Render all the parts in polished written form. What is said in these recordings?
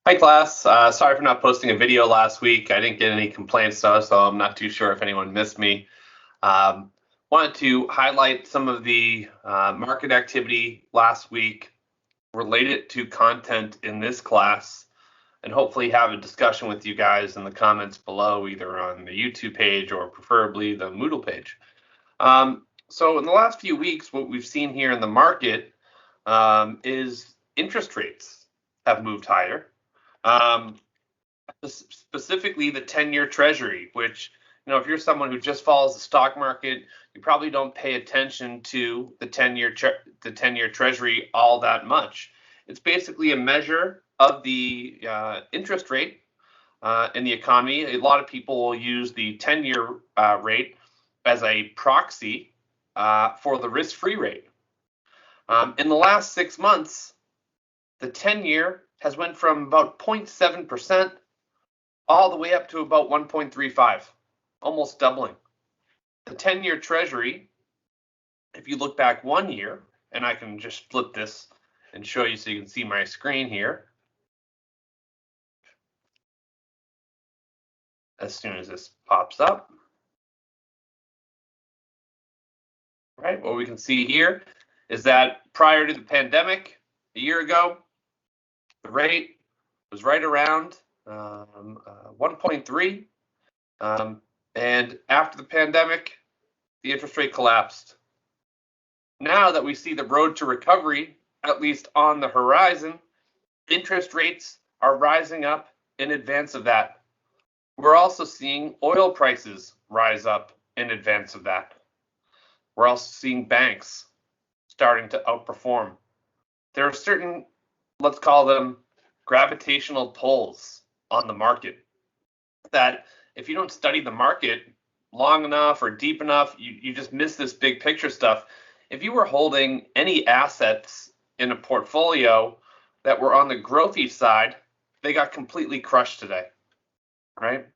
Hi, class. Sorry for not posting a video last week. I didn't get any complaints, so I'm not too sure if anyone missed me. Wanted to highlight some of the market activity last week related to content in this class, and hopefully have a discussion with you guys in the comments below, either on the YouTube page or preferably the Moodle page. So in the last few weeks, what we've seen here in the market is interest rates have moved higher. Specifically the 10-year treasury, which, if you're someone who just follows the stock market, you probably don't pay attention to the 10-year treasury all that much. It's basically a measure of the interest rate in the economy. A lot of people will use the 10-year rate as a proxy for the risk-free rate. In the last 6 months, the 10-year has went from about 0.7% all the way up to about 1.35, almost doubling. The 10-year treasury, if you look back 1 year, and I can just flip this and show you so you can see my screen here. As soon as this pops up. Right, what we can see here is that prior to the pandemic, a year ago, the rate was right around 1.3, and after the pandemic, the interest rate collapsed. Now that we see the road to recovery, at least on the horizon, interest rates are rising up in advance of that. We're also seeing oil prices rise up in advance of that. We're also seeing banks starting to outperform. There are certain, let's call them, gravitational pulls on the market that if you don't study the market long enough or deep enough, you just miss this big picture stuff. If you were holding any assets in a portfolio that were on the growthy side, they got completely crushed today, right?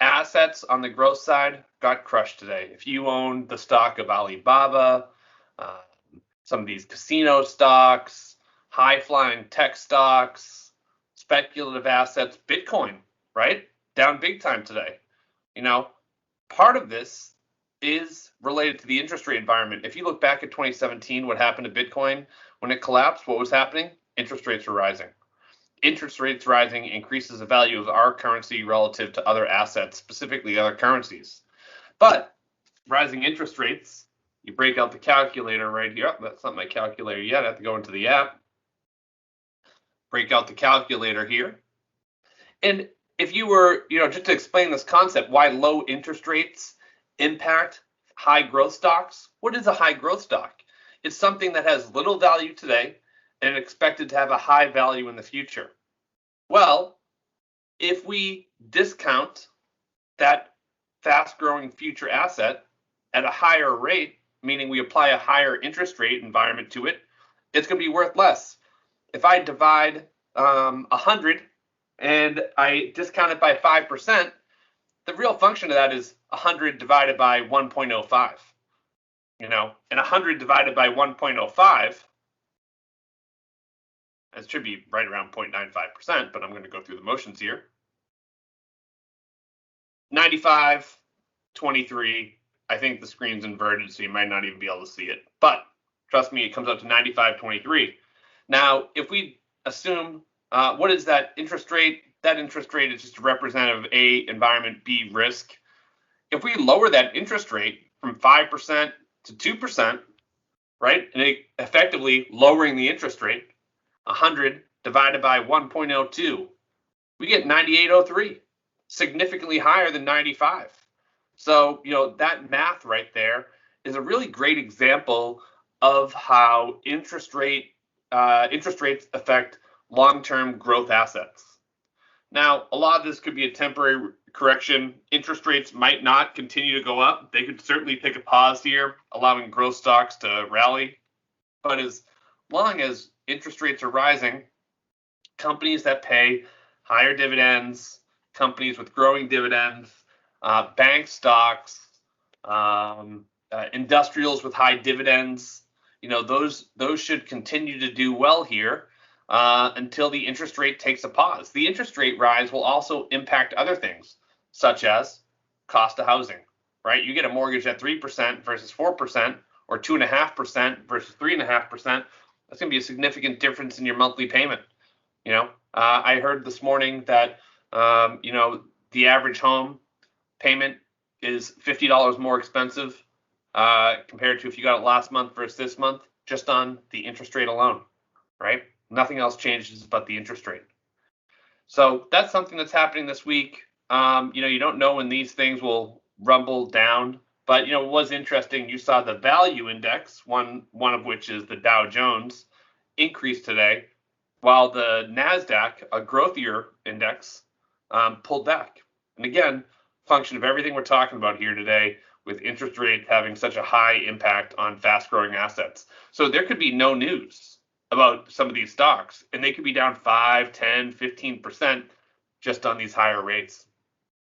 Assets on the growth side got crushed today. If you owned the stock of Alibaba, some of these casino stocks, high-flying tech stocks, speculative assets, Bitcoin, right? Down big time today. Part of this is related to the interest rate environment. If you look back at 2017, what happened to Bitcoin when it collapsed, what was happening? Interest rates were rising. Interest rates rising increases the value of our currency relative to other assets, specifically other currencies. But rising interest rates, you break out the calculator right here. Oh, that's not my calculator yet. I have to go into the app. Break out the calculator here. And if you were, just to explain this concept, why low interest rates impact high growth stocks. What is a high growth stock? It's something that has little value today and expected to have a high value in the future. Well, if we discount that fast growing future asset at a higher rate, meaning we apply a higher interest rate environment to it, it's going to be worth less. If I divide 100 and I discount it by 5%, the real function of that is 100 divided by 1.05. And 100 divided by 1.05, that should be right around 0.95%, but I'm going to go through the motions here. 95, 23. I think the screen's inverted, so you might not even be able to see it. But trust me, it comes out to 95, 23. Now, if we assume, what is that interest rate? That interest rate is just a representative of A, environment, B, risk. If we lower that interest rate from 5% to 2%, right, and effectively lowering the interest rate, 100 divided by 1.02, we get 98.03, significantly higher than 95. So, that math right there is a really great example of how interest rates affect long-term growth assets. Now, a lot of this could be a temporary correction. Interest rates might not continue to go up. They could certainly take a pause here, allowing growth stocks to rally. But as long as interest rates are rising, companies that pay higher dividends, companies with growing dividends, bank stocks, industrials with high dividends, those should continue to do well here until the interest rate takes a pause. The interest rate rise will also impact other things, such as cost of housing, right? You get a mortgage at 3% versus 4%, or 2.5% versus 3.5%. That's going to be a significant difference in your monthly payment. I heard this morning that the average home payment is $50 more expensive compared to if you got it last month versus this month, just on the interest rate alone, right? Nothing else changes but the interest rate. So that's something that's happening this week. You don't know when these things will rumble down, but it was interesting. You saw the value index, one of which is the Dow Jones, increase today, while the NASDAQ, a growthier index, pulled back. And again, function of everything we're talking about here today, with interest rates having such a high impact on fast-growing assets. So there could be no news about some of these stocks, and they could be down 5, 10, 15% just on these higher rates.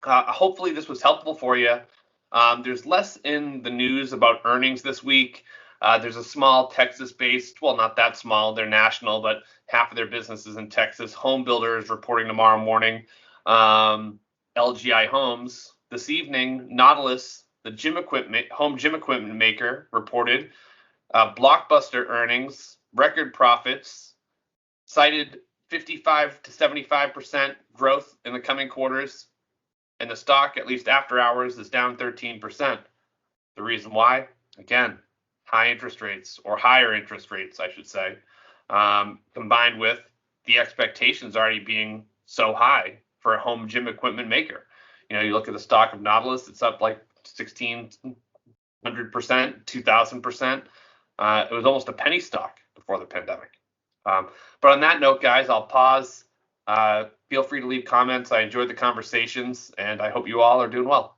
Hopefully this was helpful for you. There's less in the news about earnings this week. There's a small Texas-based, well, not that small, they're national, but half of their business is in Texas. Home builders reporting tomorrow morning. LGI Homes this evening. Nautilus, the home gym equipment maker, reported blockbuster earnings, record profits, cited 55 to 75% growth in the coming quarters, and the stock, at least after hours, is down 13%. The reason why, again, high interest rates, or higher interest rates, I should say, combined with the expectations already being so high for a home gym equipment maker. You look at the stock of Nautilus, it's up like 1,600%, 2,000%. It was almost a penny stock before the pandemic. But on that note, guys, I'll pause. Feel free to leave comments. I enjoyed the conversations, and I hope you all are doing well.